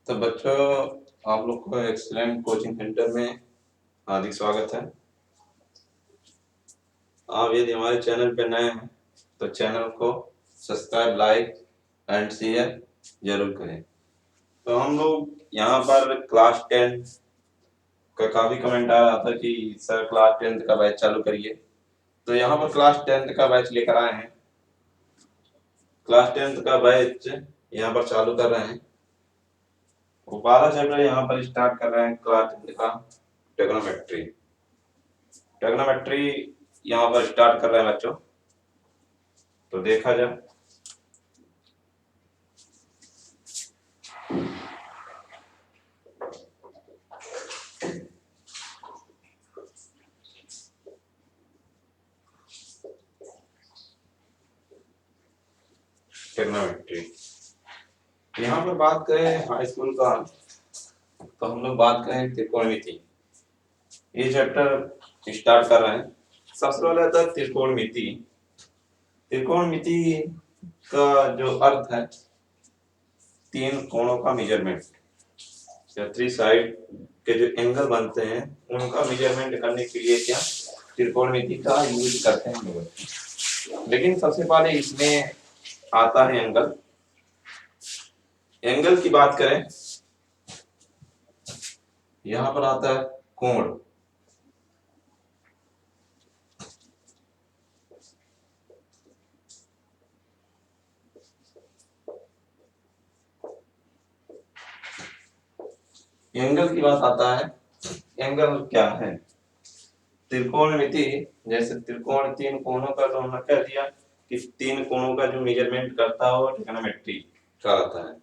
तो बच्चों, आप लोग को एक्सीलेंट कोचिंग सेंटर में हार्दिक स्वागत है। आप यदि हमारे चैनल पे नए हैं तो चैनल को सब्सक्राइब, लाइक एंड शेयर जरूर करें। तो हम लोग यहाँ पर क्लास 10 का काफी कमेंट आ रहा था कि सर क्लास 10 का बैच चालू करिए। तो यहाँ पर क्लास 10 का बैच लेकर आए हैं। क्लास 10 का बैच यहाँ पर चालू कर रहे हैं। 12 चैप्टर यहाँ पर स्टार्ट कर रहे हैं क्लास 10 का। ट्रिग्नोमेट्री ट्रिग्नोमेट्री यहाँ पर स्टार्ट कर रहे हैं बच्चों। तो देखा जाए ट्रिग्नोमेट्री, यहाँ पर बात करें हाई स्कूल का तो हम लोग बात करें त्रिकोणमिति। ये चैप्टर स्टार्ट कर रहे हैं। सबसे पहले आता है त्रिकोणमिति। त्रिकोणमिति का जो अर्थ है, तीन कोणों का मेजरमेंट या थ्री साइड के जो एंगल बनते हैं उनका मेजरमेंट करने के लिए क्या त्रिकोणमिति का यूज करते हैं लोग। लेकिन सबसे पहले इसमें आता है एंगल। एंगल की बात करें, यहां पर आता है कोण। एंगल की बात आता है, एंगल क्या है? त्रिकोणमिति, जैसे त्रिकोण तीन कोणों का जो हमने कह दिया कि तीन कोणों का जो मेजरमेंट करता है वो ट्रिग्नोमेट्री कहलाता है।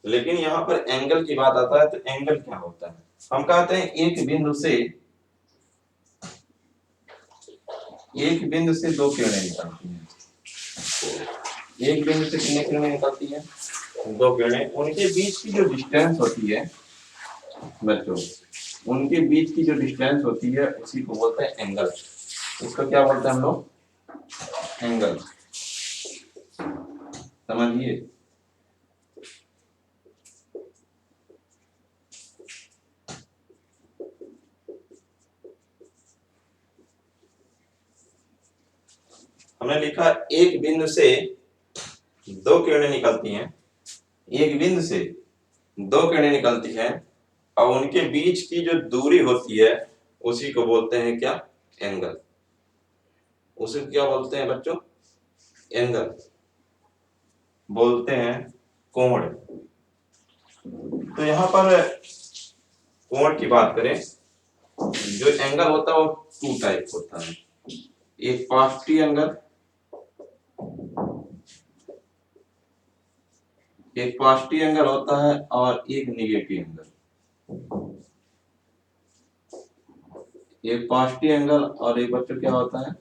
लेकिन यहाँ पर एंगल की बात आता है तो एंगल क्या होता है? हम कहते हैं एक बिंदु से दो किरणें निकलती हैं। एक बिंदु से कितनी किरणें निकलती हैं? दो किरणें। उनके बीच की जो डिस्टेंस होती है बच्चों, उनके बीच की जो डिस्टेंस होती है उसी को बोलते हैं एंगल। इसको क्या बोलते हैं हम लोग? एंगल। समझिए। हमने लिखा एक बिंदु से दो किरणें निकलती हैं। एक बिंदु से दो किरणें निकलती हैं और उनके बीच की जो दूरी होती है उसी को बोलते हैं क्या? एंगल। उसे क्या बोलते हैं बच्चों? एंगल। बोलते हैं कोण। तो यहाँ पर कोण की बात करें, जो एंगल होता है वो टू टाइप होता है। एक पॉजिटिव एंगल, एक पॉजिटिव एंगल होता है और एक निगेटिव एंगल। एक पॉजिटिव एंगल और एक बच्चों क्या होता है?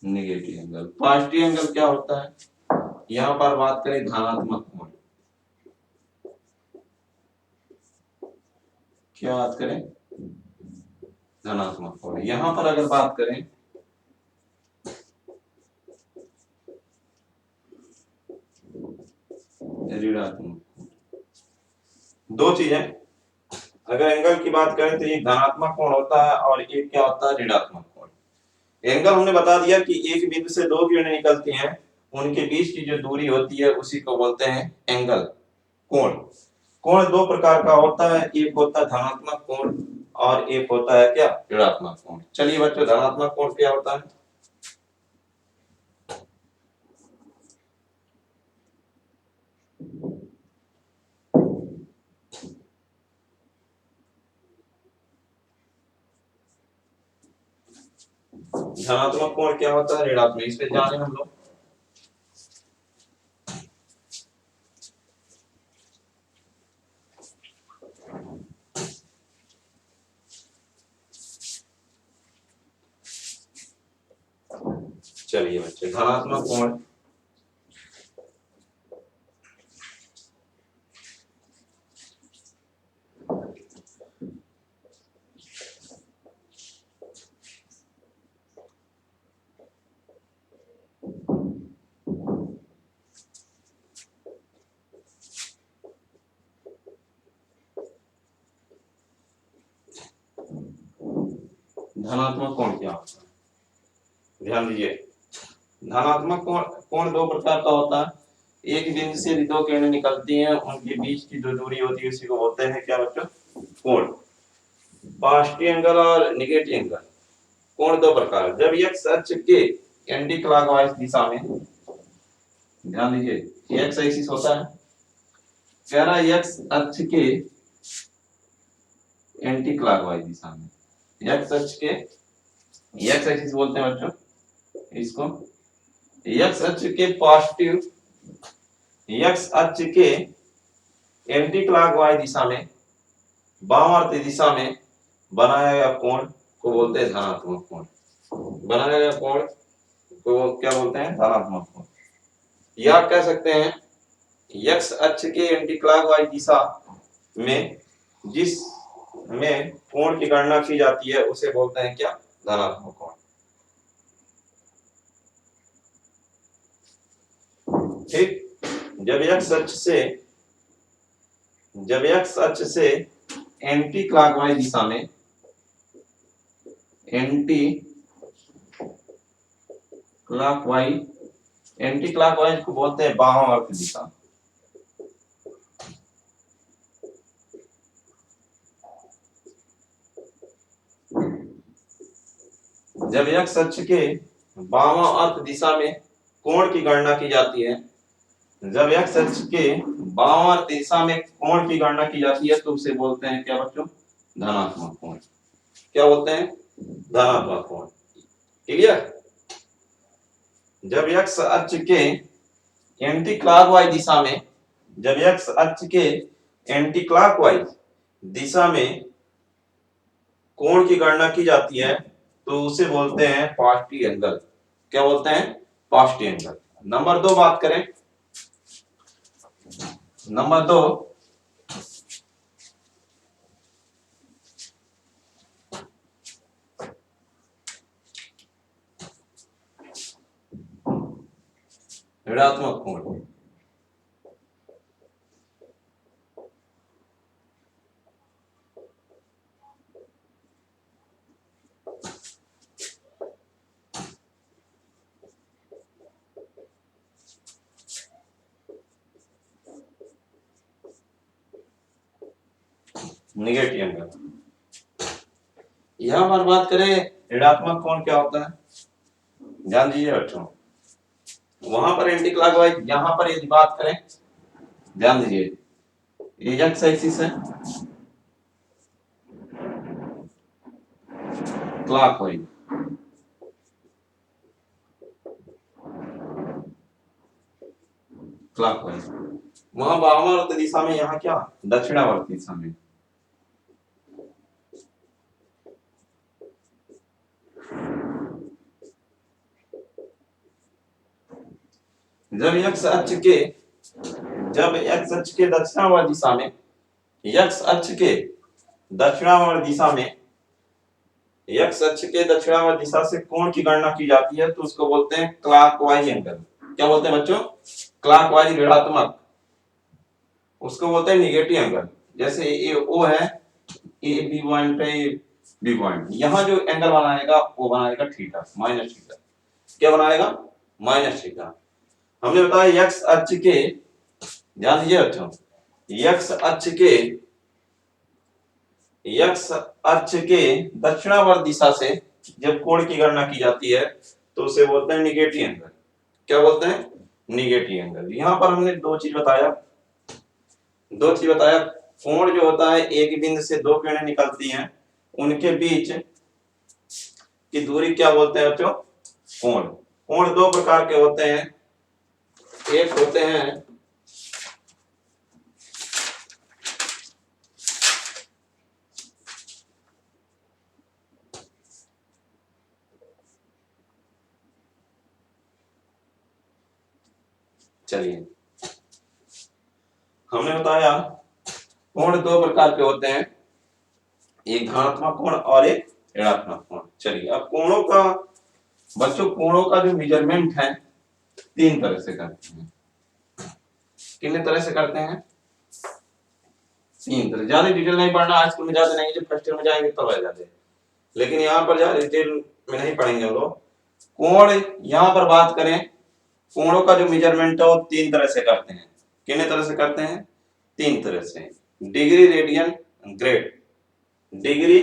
Negative angle. पॉजिटिव एंगल क्या होता है? यहाँ पर बात करें धनात्मक कोण। क्या बात करें? धनात्मक कोण। यहाँ पर अगर बात करें ऋणात्मक, दो चीजें। अगर एंगल की बात करें तो एक धनात्मक कोण होता है और एक क्या होता है? ऋणात्मक कोण। एंगल हमने बता दिया कि एक बिंदु से दो किरणें निकलती हैं, उनके बीच की जो दूरी होती है उसी को बोलते हैं एंगल, कोण। कोण दो प्रकार का होता है, एक होता है धनात्मक कोण और एक होता है क्या? ऋणात्मक कोण। चलिए बच्चों, धनात्मक कोण क्या होता है? धनात्मक कोण क्या होता है? ऋणात्मक। इस पे जाने हम लोग। चलिए बच्चे, धनात्मक कोण धनात्मक कोण क्या होता है? ध्यान दीजिए, धनात्मक कोण कोण दो प्रकार का होता है। एक बिंदु से दो किरणें निकलती हैं, उनके बीच की जो दूरी होती है उसी को बोलते हैं क्या बच्चों? कोण। पॉजिटिव एंगल और नेगेटिव एंगल। कोण दो प्रकार, जब एक्स अक्ष के एंटी क्लॉकवाइज दिशा में, ध्यान दीजिए एक्स एक्सिस होता है, कह रहा है एक्स अक्ष के एंटी क्लॉकवाइज दिशा में, एक्स अक्ष के, एक्स एक्सिस बोलते हैं बच्चों इसको, एक्स अक्ष के पॉजिटिव, एक्स अक्ष के एंटी क्लॉकवाइज दिशा में, वामावर्त दिशा में बनाया गया कोण को बोलते हैं धनात्मक कोण। बनाया गया कोण को क्या बोलते हैं? धनात्मक कोण। या आप कह सकते हैं एक्स अक्ष के एंटी क्लॉकवाइज दिशा में जिस में कोण की गणना की जाती है उसे बोलते हैं क्या? धनात्मक कोण। ठीक, जब एक्स अक्ष से एंटी क्लॉकवाइज दिशा में, एंटी क्लॉकवाइज को बोलते हैं वामावर्त दिशा। जब एक्स अक्ष के वामावर्त दिशा में कोण की गणना की जाती है, जब एक्स अक्ष के वामावर्त दिशा में कोण की गणना की जाती है तो उसे बोलते हैं क्या बच्चों? धनात्मक कोण। क्या बोलते हैं? धनात्मक कोण। क्लियर? जब एक्स अक्ष के एंटी क्लॉकवाइज दिशा में, जब एक्स अक्ष के एंटी क्लॉकवाइज दिशा में कोण की गणना की जाती है तो उसे बोलते हैं पॉजिटिव एंगल। क्या बोलते हैं? Positive angle. नंबर 2 बात करें, नंबर 2, ऋणात्मक कोण। Negative angle. यहां पर बात करें ऋणात्मक कोण क्या होता है, ध्यान दीजिए बच्चों। वहां पर एंटी क्लॉकवाइज, यहां पर यदि बात करें, ध्यान दीजिए, ये एक्स एक्सिस है, क्लॉकवाइज, क्लॉकवाइज, वहां वामावर्त दिशा में, यहाँ क्या? दक्षिणावर्त दिशा में। जब एक्स अक्ष के दक्षिणावर्त दिशा में, एक्स अक्ष के दक्षिणावर्त दिशा में, एक्स अक्ष के दक्षिणावर्त दिशा से कोण की गणना की जाती है तो उसको बोलते हैं क्लॉकवाइज एंगल। क्या बोलते हैं बच्चों? क्लॉकवाइज, ऋणात्मक। उसको बोलते हैं नेगेटिव एंगल। जैसे ये ओ है, ए बी पॉइंट पे बी पॉइंट, यहां जो एंगल बनाएगा वो बनाएगा थीटा, माइनस थीटा। क्या बनाएगा? Minus theta. हमने बताया एक्स अक्ष के, ध्यान दीजिए बच्चों, एक्स अक्ष के दक्षिणावर्त दिशा से जब कोण की गणना की जाती है तो उसे बोलते हैं नेगेटिव एंगल। क्या बोलते हैं? Negative angle. यहां पर हमने दो चीज बताया, कोण जो होता है, एक बिंदु से दो किरणें निकलती हैं, उनके बीच की दूरी क्या बोलते हैं बच्चों? कोण। कोण दो प्रकार के होते हैं, एक होते हैं चलिए, हमने बताया कोण दो प्रकार के होते हैं, एक धनात्मक कोण और एक ऋणात्मक कोण। चलिए, अब कोणों का बच्चों, कोणों का जो मेजरमेंट है तीन तरह से करते हैं। कितने तरह से करते हैं? तीन तरह। ज्यादा डिटेल नहीं पढ़ना, आज स्कूल में ज्यादा नहीं, जब फर्स्ट ईयर में जाएंगे तब आ जाते। लेकिन यहाँ पर ज्यादा डिटेल में नहीं पढ़ेंगे हम लोग। कोण यहाँ पर बात करें, कोणों का जो मेजरमेंट है वो तीन तरह से करते हैं। कितने तरह से करते हैं? तीन तरह से। Degree, radian, grade. डिग्री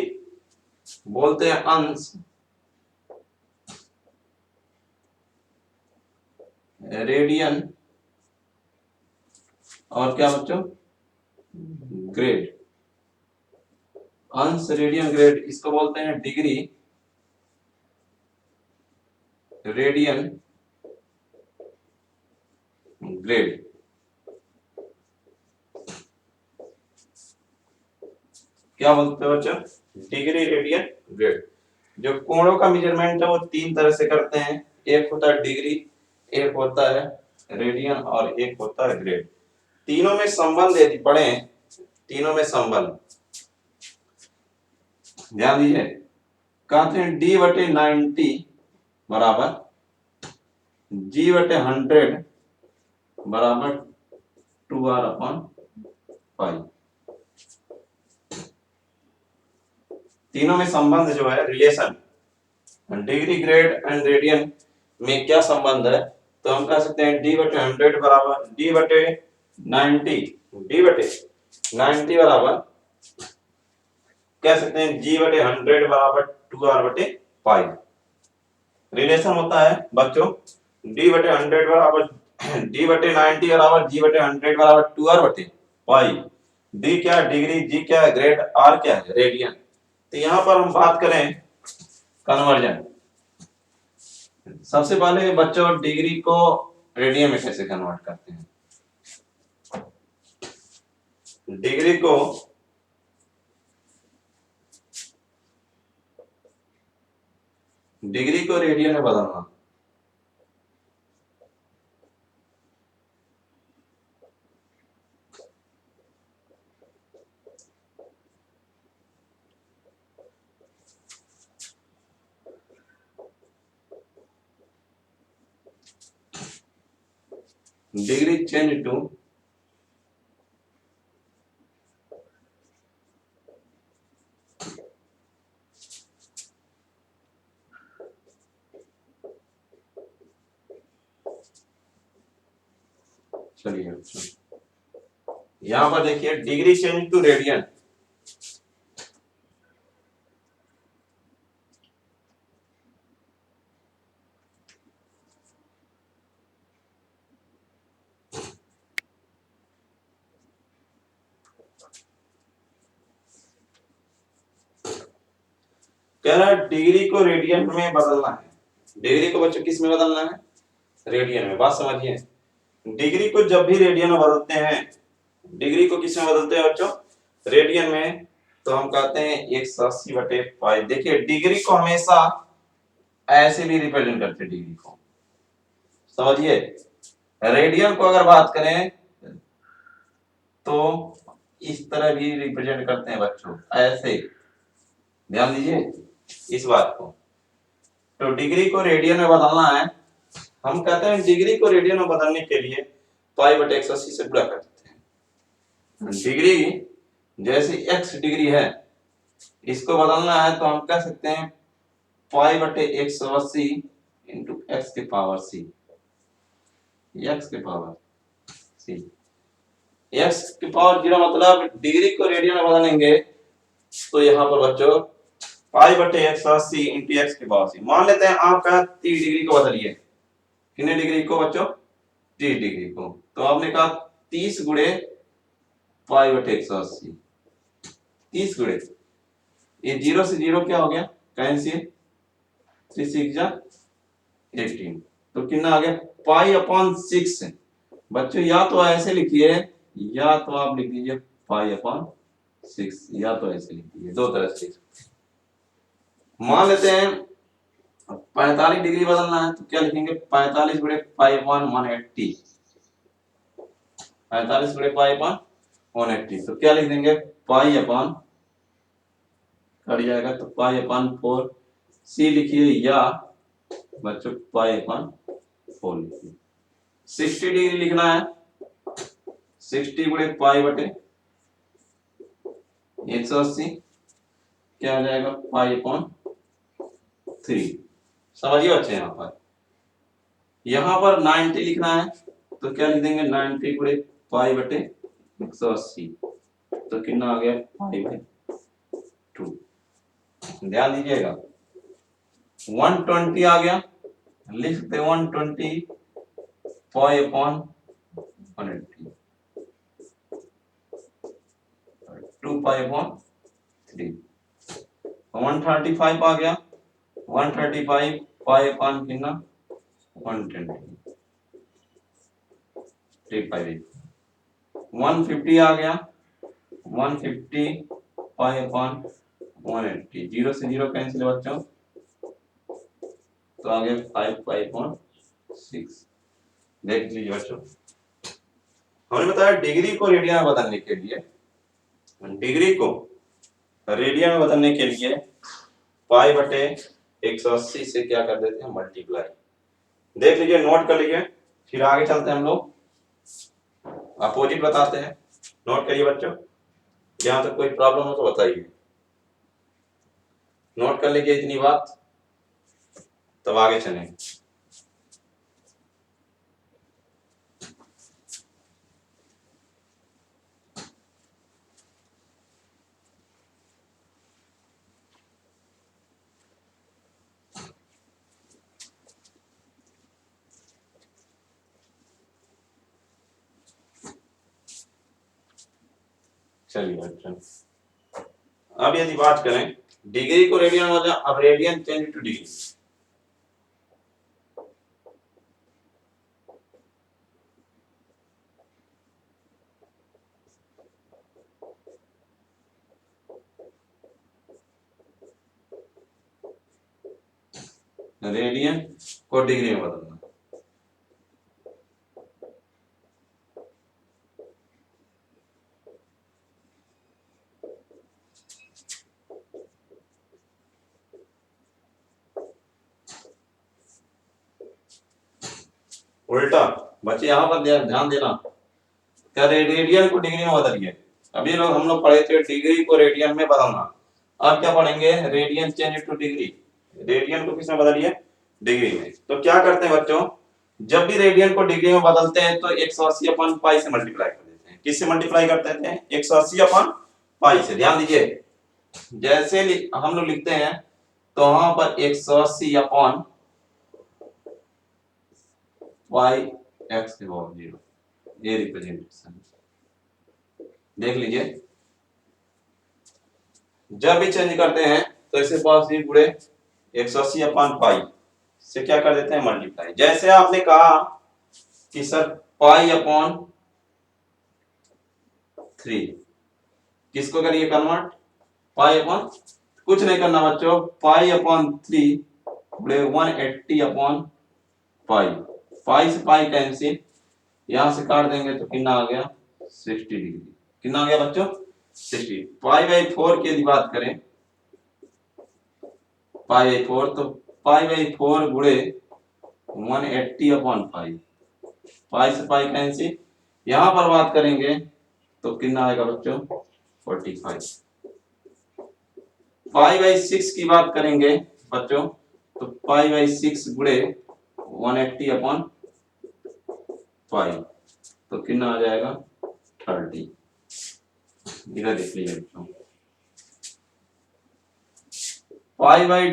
बोलते हैं अंश, रेडियन और क्या बच्चों? ग्रेड। अंश, रेडियन, ग्रेड, इसको बोलते हैं डिग्री, रेडियन, ग्रेड। क्या बोलते हैं बच्चों? Degree, radian, grade. जो कोणों का मेजरमेंट है वो तीन तरह से करते हैं। एक होता है डिग्री, एक होता है रेडियन और एक होता है ग्रेड। तीनों में संबंध यदि पढ़ें, तीनों में संबंध ध्यान दीजिए। कहते हैं डी बटे 90 बराबर जी बटे 100 बराबर 2r/5। तीनों में संबंध जो है, relation, degree, grade and radian में क्या संबंध है? तो हम कह सकते हैं डी बटे 100 बराबर डी बटे 90, डी बटे 90 बराबर कह सकते हैं जी बटे 100 बराबर 2r/5। रिलेशन होता है बच्चों डी बटे 100 बराबर डी बटे 90 बराबर जी बटे 100 बराबर 2r/5। डी क्या है? डिग्री। जी क्या है? ग्रेड। आर क्या है? रेडियन। तो यहाँ पर हम बात करें कन्वर्जन। सबसे पहले बच्चों डिग्री को रेडियन में कैसे कन्वर्ट करते हैं? डिग्री को रेडियन में बदलना। डिग्री चेंज टू चलिए यहां पर देखिए डिग्री चेंज टू रेडियन। कह रहा है डिग्री को रेडियन में बदलना है। डिग्री को बच्चों किस में बदलना है? रेडियन में। बात समझिए, डिग्री को जब भी रेडियन में बदलते हैं, डिग्री को किस में बदलते हैं बच्चों? रेडियन में। तो हम कहते हैं 180/5। देखिए डिग्री को हमेशा ऐसे भी रिप्रेजेंट करते हैं डिग्री को, समझिए। रेडियन को अगर बात करें तो इस तरह भी रिप्रेजेंट करते हैं बच्चों, ऐसे। ध्यान दीजिए इस बात को। तो डिग्री को रेडियन में बदलना है, हम कहते हैं डिग्री को रेडियन में बदलने के लिए π/180 से गुणा कर देते हैं। डिग्री जैसे x डिग्री है, इसको बदलना है तो हम कह सकते हैं π/180 इंटू x के पावर c। x के पावर c, x के पावर 0 मतलब डिग्री को रेडियन में बदलेंगे तो यहाँ पर बच्चों π/180 इंटू x के पावर c। मान लेते हैं आपका 30 डिग्री को बदलिए। कितने डिग्री को बच्चों? 30 डिग्री को। तो आपने कहा 30 गुणे π/180। 30 गुणे ये 0 से 0 क्या हो गया? कैंसिल। 3 6 जा 18। तो कितना आ गया? π/6। बच्चों या तो ऐसे लिखिए या तो आप लिख दीजिए π/6, या तो ऐसे लिख दीजिए, दो तरह से। मान लेते हैं 45 डिग्री बदलना है तो क्या लिखेंगे? 45 गुणे π/180। 45 गुणे π/180 तो क्या लिख देंगे? π/, कट जाएगा तो π/4। c लिखिए या बच्चों π/4 लिखिए। 60 डिग्री लिखना है, 60 गुणे π/180 क्या हो जाएगा? π/4। 3। समझिए बच्चे, यहाँ पर 90 लिखना है तो क्या लिख देंगे, 90 गुणे पाई बटे 180, तो कितना आ गया, पाई बाई 2। ध्यान दीजिएगा, 120 आ गया, लिख सकते 120 पाई अपॉन 180, 2 पाई अपॉन 3। 135 आ गया, 135 पाई अपॉन कितना 120, 3 पाई। 150 आ गया, 150 पाई अपॉन 180, 0 से 0 कैंसिल बच्चों, तो आ गया 5 पाई अपॉन 6। देख लीजिए बच्चों, हमने बताया डिग्री को रेडियन में बदलने के लिए, डिग्री को रेडियन में बदलने के लिए पाई बटे 180 से क्या कर देते हैं, मल्टीप्लाई। देख लीजिए, नोट कर लीजिए, फिर आगे चलते हैं हम लोग, अपोजिट बताते हैं। नोट करिए बच्चों, यहाँ तक कोई प्रॉब्लम हो तो बताइए। नोट कर लीजिए इतनी बात, तब आगे चलें। चलिए बच्चों, अब यदि बात करें डिग्री को रेडियन में बदलें, अब radian change two degree. Radian को डिग्री में बदलना, उल्टा बच्चे यहाँ पर ध्यान देना, क्या रेडियन को डिग्री में बदलिए। अभी लोग हम लोग पढ़े थे डिग्री को रेडियन में बदलना, अब क्या पढ़ेंगे, radian change two degree. Radian को किस में बदलिए, डिग्री में। तो क्या करते हैं बच्चों, जब भी रेडियन को डिग्री में बदलते हैं तो 180 अपन पाई से मल्टीप्लाई कर देते हैं। किससे मल्टीप्लाई करते हैं, 180 अपन पाई से। ध्यान दीजिए, जैसे हम लोग लिखते हैं तो वहां पर 180 अपॉन पाई एक्स के बराबर 0, ये रिप्रेजेंटेशन। देख लीजिए, जब भी चेंज करते हैं तो इसे पास ही गुणे 180 अपॉन पाई से क्या कर देते हैं, मल्टीप्लाई। जैसे आपने कहा कि सर पाई अपॉन 3, किसको करिए कन्वर्ट, पाई अपॉन, कुछ नहीं करना बच्चों, पाई अपॉन 3 गुणे 180 अपॉन पाई। पाई से पाई कैंसिल, यहां से काट देंगे तो कितना आ गया, 60 डिग्री। कितना आ गया बच्चों, 60। पाई बाई 4 की यदि बात करें, पाई बाई 4, तो पाई बाई 4 गुणे 180 अपॉन पाई, पाई से पाई कैंसिल, यहां पर बात करेंगे तो कितना आएगा बच्चों, 45। पाई बाई 6 की बात करेंगे बच्चों, तो पाई बाई 6 गुणे 180 अपॉन पाई, तो कितना आ जाएगा, 30। इधर देख लीजिए बच्चों, पाई बाई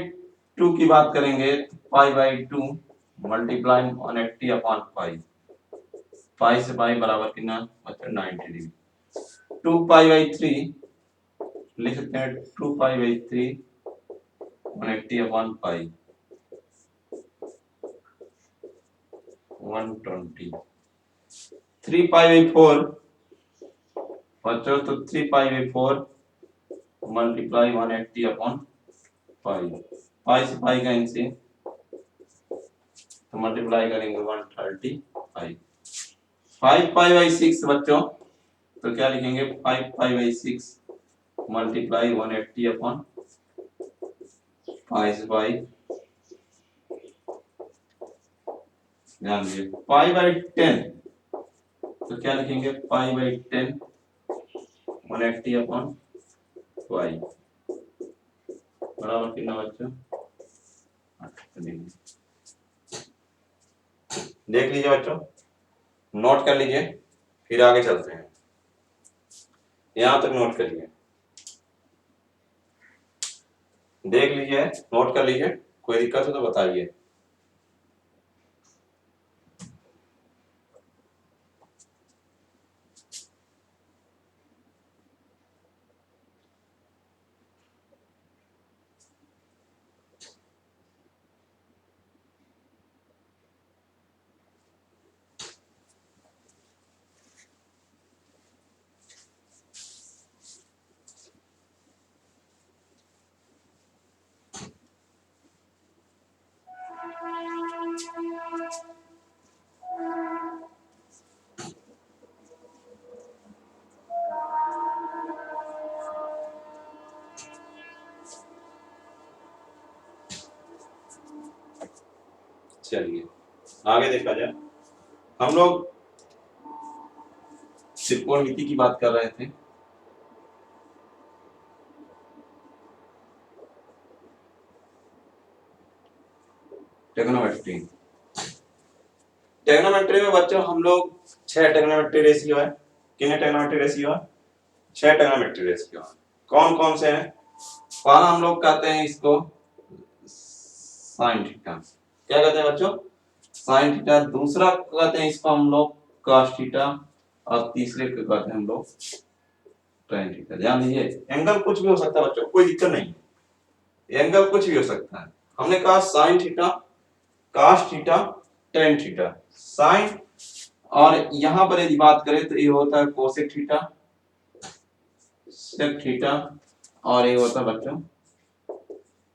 2 की बात करेंगे तो pi by 2 multiply 180 upon pi, pi से पाई बराबर कितना बच्चों, 90 डिग्री। 2 पाई बाई 3 लिख सकते हैं, 2 pi by 3 180 upon pi, 120। 3 pi by 4 बच्चों, तो 3 pi by 4 multiply 180 upon pi, pi से पाई का इनसे तो मल्टीप्लाई करेंगे 135। 5 पाई बाई 6 बच्चों, तो क्या लिखेंगे, 5 पाई बाई 6 मल्टीप्लाई 180 अपॉन पाई से पाई। ध्यान दीजिए, पाई बाई 10 तो क्या लिखेंगे, पाई बाई 10 180 अपॉन पाई बराबर कितना बच्चों, देख लीजिए बच्चों, नोट कर लीजिए, फिर आगे चलते हैं। यहां तक नोट करिए, देख लीजिए, नोट कर लीजिए, कोई दिक्कत हो तो बताइए। चलिए आगे देखा जाए, हम लोग त्रिकोणमिति की बात कर रहे थे। ट्रिग्नोमेट्री, ट्रिग्नोमेट्री में बच्चों हम लोग 6 ट्रिग्नोमेट्री रेशियो है। कितने ट्रिग्नोमेट्री रेशियो है? 6 ट्रिग्नोमेट्री रेशियो है। कौन कौन से हैं? पहला हम लोग कहते हैं इसको साइन थीटा। क्या कहते हैं बच्चों? Sine theta. दूसरा कहते हैं इसको हम लोग कॉस थीटा, और तीसरे को कहते हैं हम लोग tan थीटा। ध्यान दीजिए, एंगल कुछ भी हो सकता है बच्चों, कोई दिक्कत नहीं, एंगल कुछ भी हो सकता है। हमने कहा sine theta, cos theta, tan theta. Sine, और यहां पर यदि बात करें तो ये होता है कोसेक थीटा, सेक थीटा, और ये होता है बच्चों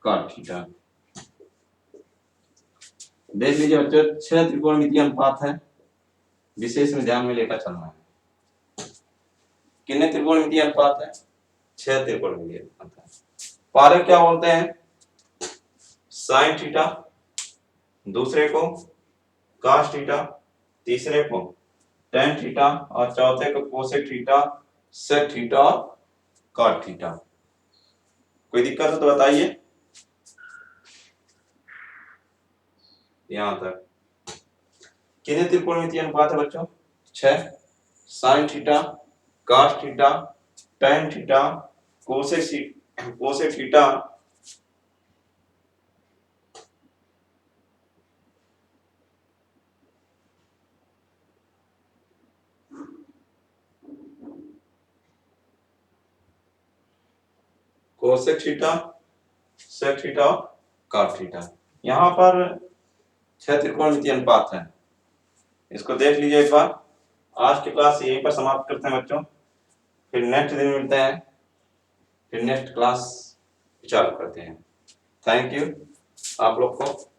कॉट थीटा। देख लीजिए बच्चों, 6 त्रिकोणमितीय अनुपात है, विशेष में ध्यान में लेकर चलना है। कितने त्रिकोणमितीय अनुपात है? 6 त्रिकोणमितीय अनुपात है। पहले क्या बोलते हैं? साइन थीटा, दूसरे को कॉस थीटा, तीसरे को tan थीटा, और चौथे को कोसेक थीटा, सेक थीटा और कॉट थीटा। कोई दिक्कत हो तो बताइए। यहां तक कितने त्रिकोणमितीय अनुपात है बच्चों? 6। Sine theta, cos theta, tan theta, cosec theta, cosec theta, sec theta, cot theta. यहां पर 6 त्रिकोणमितीय अनुपात है, इसको देख लीजिए एक बार। आज की क्लास यहीं पर समाप्त करते हैं बच्चों, फिर नेक्स्ट दिन मिलते हैं, फिर नेक्स्ट क्लास चालू करते हैं। थैंक यू आप लोग को।